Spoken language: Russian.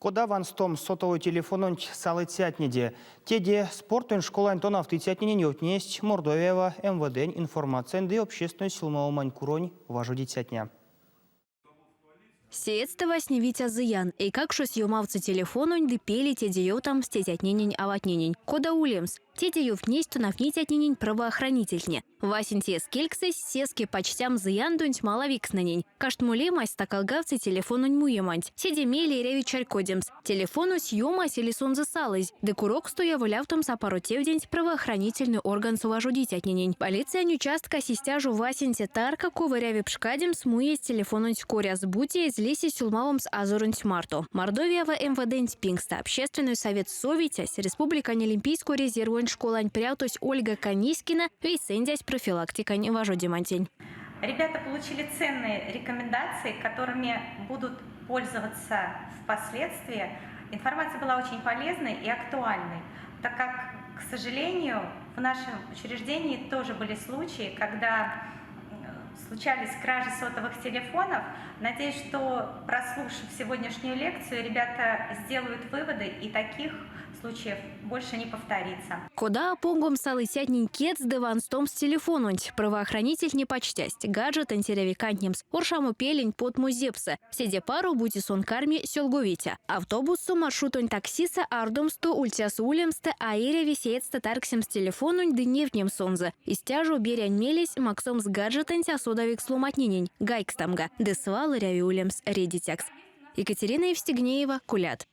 Кода ванстом сотовый телефонон салыцятнеде. Теде спортын школа Антона автоцятнене неотнесть Мордовиева МВД информация и общественную силмау манькуронь важу дитятня. Сеетства сневитя зыян, и как шо съемавцы телефонунь да пели теде там стетятненень аватненень. Кода улемс. Теде ювнесть тунафнитятненень правоохранительне. Васинте скельксес сески почтям зыяндунь малавиксненень. Каштмулемась такалгавцы телефонунь муеманть. Седе мели реви чарькодемс. Телефону съемась или сон засалась. Декурок стоя вылявтом сапаротевдень правоохранительный орган суважу дитятненень. Полиция участка систяжу Васинте тарка ковыряви пшкадем смуе с телефонунь скоря сбутия злиси сюлмалом с азурунь смарту. Мордовиева МВД Пингста, общественный совет Совитясь, Республика Олимпийскую резервуень школань прятусь Ольга Канискина, висендясь профилактика не важу демантень. Ребята получили ценные рекомендации, которыми будут пользоваться впоследствии. Информация была очень полезной и актуальной, так как, к сожалению, в нашем учреждении тоже были случаи, когда случались кражи сотовых телефонов. Надеюсь, что, прослушав сегодняшнюю лекцию, ребята сделают выводы, и таких случаев больше не повторится. Кода понгом салысятнень кец деванстом с телефонунь. Правоохранитель не почтясть. Гаджет антиревикантнемс. Оршаму пелень под музепса. Седе пару бути сон карми сёлговитя. Автобусу маршрутунь таксиса ардомсту ультяс улемсте аэре висеетста тарксем с телефонунь дневнем сонза. Истяжу берянь мелись максом с гаджетань асодавик сломатнинень. Гайкстамга. Десвал ряви улемс редитякс. Екатерина Евстигнеева, Кулят.